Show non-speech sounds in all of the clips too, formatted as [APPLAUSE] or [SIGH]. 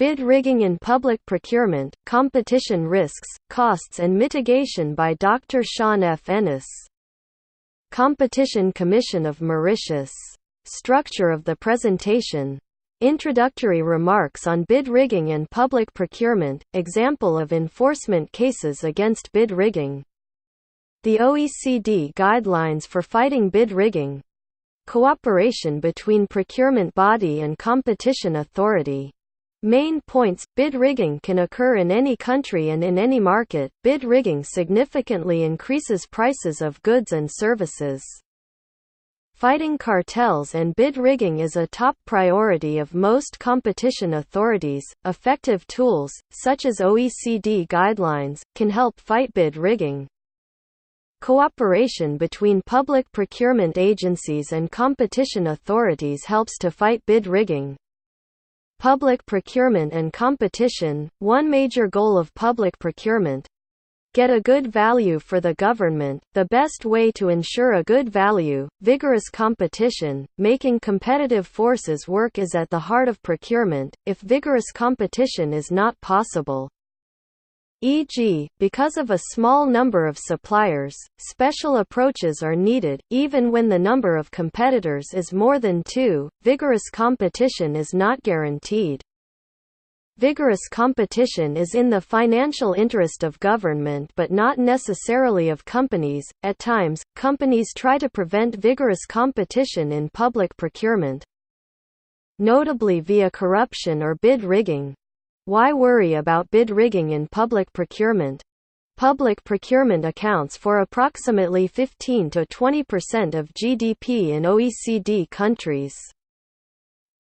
Bid Rigging in Public Procurement, Competition Risks, Costs and Mitigation by Dr. Sean F. Ennis. Competition Commission of Mauritius. Structure of the presentation. Introductory remarks on bid rigging and public procurement, example of enforcement cases against bid rigging. The OECD guidelines for fighting bid rigging. Cooperation between procurement body and competition authority. Main points: bid rigging can occur in any country and in any market. Bid rigging significantly increases prices of goods and services. Fighting cartels and bid rigging is a top priority of most competition authorities. Effective tools, such as OECD guidelines, can help fight bid rigging. Cooperation between public procurement agencies and competition authorities helps to fight bid rigging. Public procurement and competition. One major goal of public procurement: get a good value for the government. The best way to ensure a good value, vigorous competition, making competitive forces work is at the heart of procurement. If vigorous competition is not possible, e.g., because of a small number of suppliers, special approaches are needed. Even when the number of competitors is more than 2, vigorous competition is not guaranteed. Vigorous competition is in the financial interest of government but not necessarily of companies. At times, companies try to prevent vigorous competition in public procurement, notably via corruption or bid rigging. Why worry about bid rigging in public procurement? Public procurement accounts for approximately 15 to 20% of GDP in OECD countries.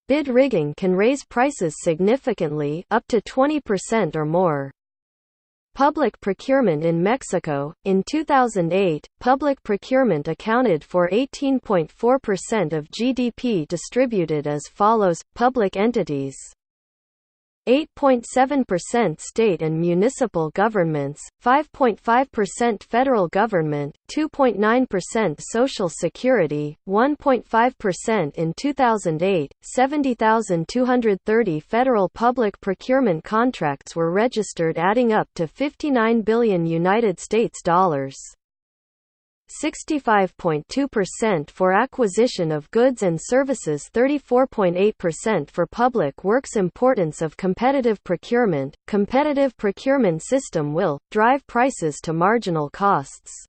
Bid rigging can raise prices significantly, up to 20% or more. Public procurement in Mexico. In 2008, public procurement accounted for 18.4% of GDP, distributed as follows: public entities 8.7%, state and municipal governments 5.5%, federal government 2.9%, social security 1.5%. In 2008, 70,230 federal public procurement contracts were registered, adding up to $59 billion United States dollars. 65.2% for acquisition of goods and services, 34.8% for public works. Importance of competitive procurement. Competitive procurement system will drive prices to marginal costs,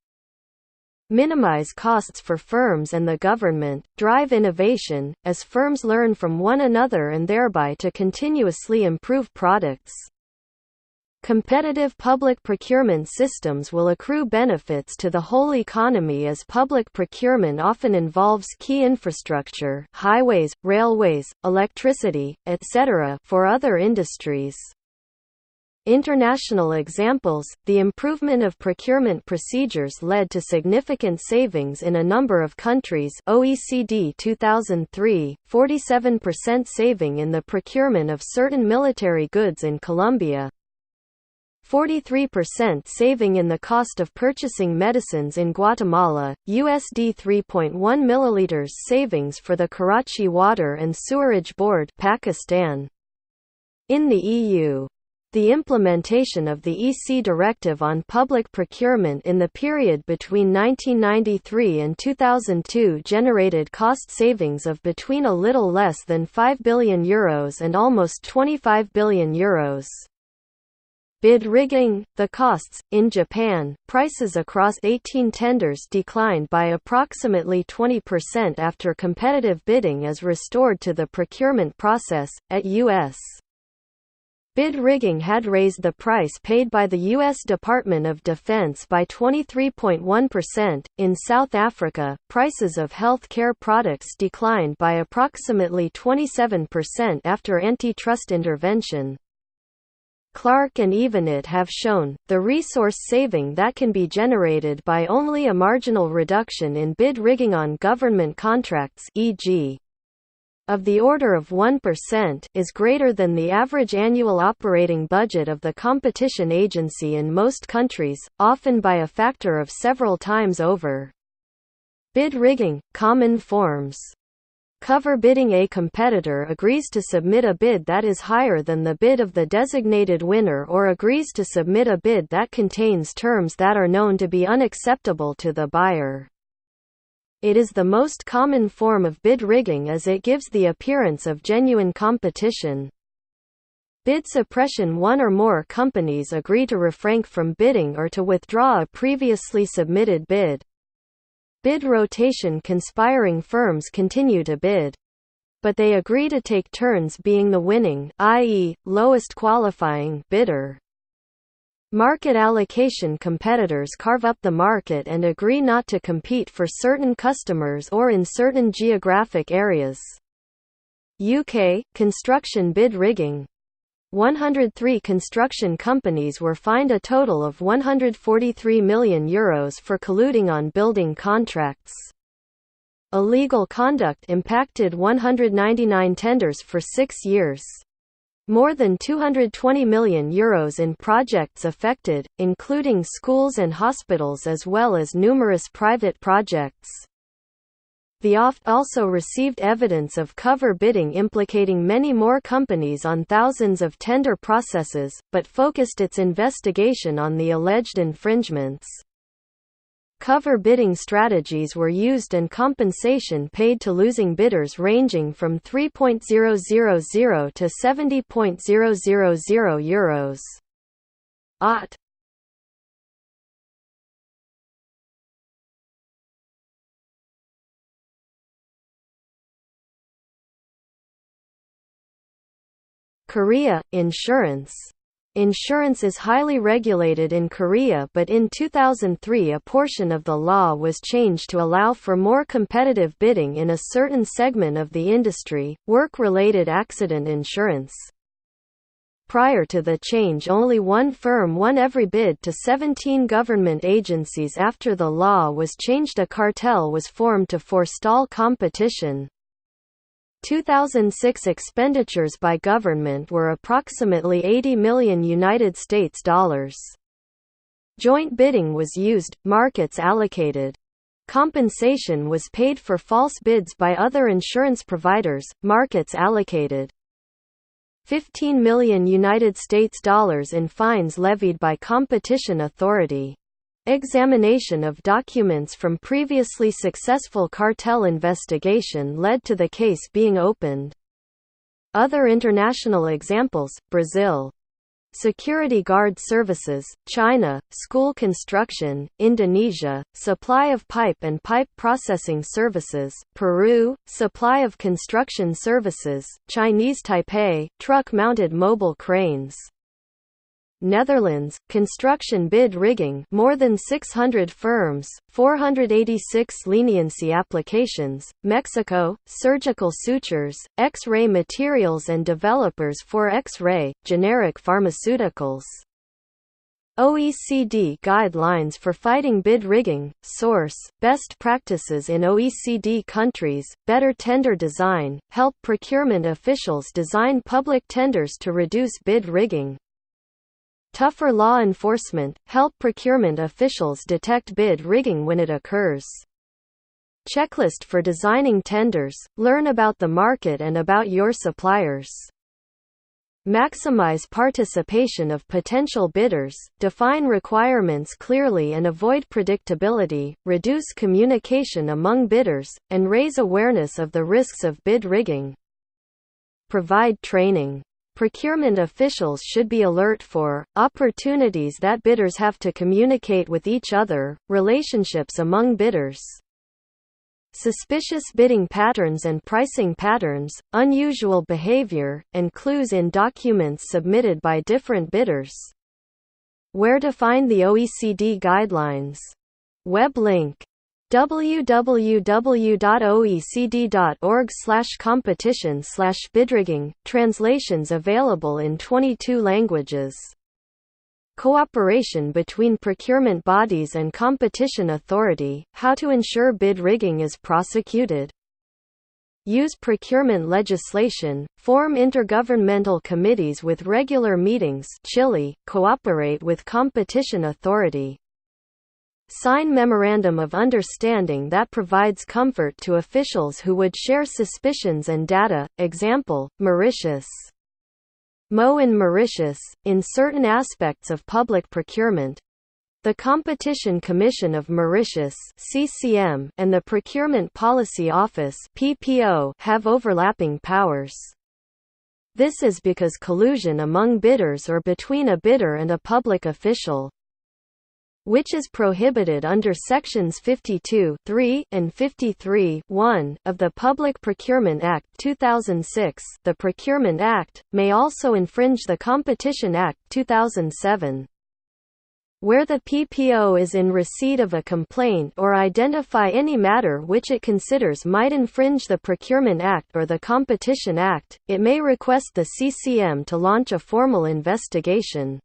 minimize costs for firms and the government, drive innovation, as firms learn from one another and thereby to continuously improve products. Competitive public procurement systems will accrue benefits to the whole economy, as public procurement often involves key infrastructure, highways, railways, electricity, etc., for other industries. International examples. The improvement of procurement procedures led to significant savings in a number of countries. OECD 2003, 47% saving in the procurement of certain military goods in Colombia. 43% saving in the cost of purchasing medicines in Guatemala, USD 3.1 milliliters savings for the Karachi Water and Sewerage Board, Pakistan. In the EU, the implementation of the EC Directive on Public Procurement in the period between 1993 and 2002 generated cost savings of between a little less than €5 billion and almost €25 billion. Bid rigging. The costs. In Japan, prices across 18 tenders declined by approximately 20% after competitive bidding is restored to the procurement process. At U.S. bid rigging had raised the price paid by the U.S. Department of Defense by 23.1%. In South Africa, prices of health care products declined by approximately 27% after antitrust intervention. Clark and Evenit have shown the resource saving that can be generated by only a marginal reduction in bid rigging on government contracts, e.g., of the order of 1%, is greater than the average annual operating budget of the competition agency in most countries, often by a factor of several times over. Bid rigging, common forms. Cover bidding: a competitor agrees to submit a bid that is higher than the bid of the designated winner or agrees to submit a bid that contains terms that are known to be unacceptable to the buyer. It is the most common form of bid rigging as it gives the appearance of genuine competition. Bid suppression: one or more companies agree to refrain from bidding or to withdraw a previously submitted bid. Bid rotation: conspiring firms continue to bid. But they agree to take turns being the winning, i.e., lowest qualifying, bidder. Market allocation: competitors carve up the market and agree not to compete for certain customers or in certain geographic areas. UK, construction bid rigging. 103 construction companies were fined a total of €143 million for colluding on building contracts. Illegal conduct impacted 199 tenders for 6 years. More than €220 million in projects affected, including schools and hospitals as well as numerous private projects. The OFT also received evidence of cover bidding implicating many more companies on thousands of tender processes, but focused its investigation on the alleged infringements. Cover bidding strategies were used and compensation paid to losing bidders ranging from €3.000 to €70.000. OT. Korea, insurance. Insurance is highly regulated in Korea, but in 2003 a portion of the law was changed to allow for more competitive bidding in a certain segment of the industry, work-related accident insurance. Prior to the change, only one firm won every bid to 17 government agencies. After the law was changed, a cartel was formed to forestall competition. 2006 expenditures by government were approximately $80 million. Joint bidding was used, markets allocated. Compensation was paid for false bids by other insurance providers, markets allocated. $15 million in fines levied by competition authority. Examination of documents from previously successful cartel investigation led to the case being opened. Other international examples: Brazil. Security guard services, China, school construction, Indonesia, supply of pipe and pipe processing services, Peru, supply of construction services, Chinese Taipei, truck-mounted mobile cranes. Netherlands, construction bid rigging, more than 600 firms, 486 leniency applications. Mexico, surgical sutures, X-ray materials and developers for X-ray, generic pharmaceuticals. OECD guidelines for fighting bid rigging. Source: best practices in OECD countries. Better tender design, help procurement officials design public tenders to reduce bid rigging. Tougher law enforcement, help procurement officials detect bid rigging when it occurs. Checklist for designing tenders, learn about the market and about your suppliers. Maximize participation of potential bidders, define requirements clearly and avoid predictability, reduce communication among bidders, and raise awareness of the risks of bid rigging. Provide training. Procurement officials should be alert for opportunities that bidders have to communicate with each other, relationships among bidders. Suspicious bidding patterns and pricing patterns, unusual behavior, and clues in documents submitted by different bidders. Where to find the OECD guidelines. Web link: www.oecd.org/competition/bidrigging, translations available in 22 languages. Cooperation between procurement bodies and competition authority, how to ensure bid rigging is prosecuted. Use procurement legislation, form intergovernmental committees with regular meetings. Chile, cooperate with competition authority. Sign Memorandum of Understanding that provides comfort to officials who would share suspicions and data, example, Mauritius. MO in Mauritius, in certain aspects of public procurement, the Competition Commission of Mauritius (CCM) and the Procurement Policy Office [NOISE] have overlapping powers. This is because collusion among bidders or between a bidder and a public official, which is prohibited under Sections 52(3) and 53(1) of the Public Procurement Act 2006. The Procurement Act may also infringe the Competition Act 2007. Where the PPO is in receipt of a complaint or identify any matter which it considers might infringe the Procurement Act or the Competition Act, it may request the CCM to launch a formal investigation.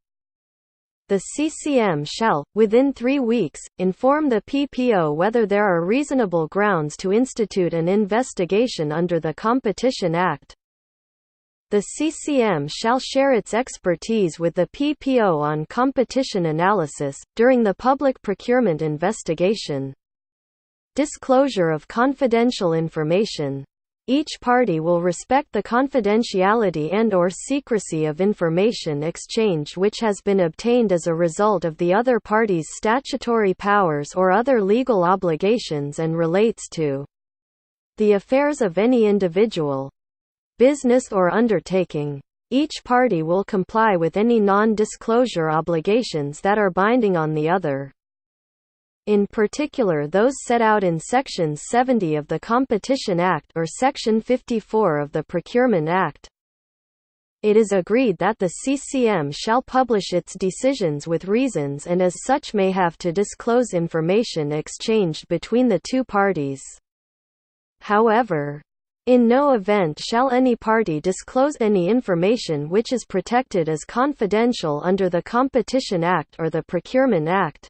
The CCM shall, within 3 weeks, inform the PPO whether there are reasonable grounds to institute an investigation under the Competition Act. The CCM shall share its expertise with the PPO on competition analysis, during the public procurement investigation. Disclosure of confidential information. Each party will respect the confidentiality and/or secrecy of information exchanged which has been obtained as a result of the other party's statutory powers or other legal obligations and relates to the affairs of any individual, business or undertaking. Each party will comply with any non-disclosure obligations that are binding on the other. In particular those set out in Section 70 of the Competition Act or Section 54 of the Procurement Act. It is agreed that the CCM shall publish its decisions with reasons and as such may have to disclose information exchanged between the two parties. However, in no event shall any party disclose any information which is protected as confidential under the Competition Act or the Procurement Act.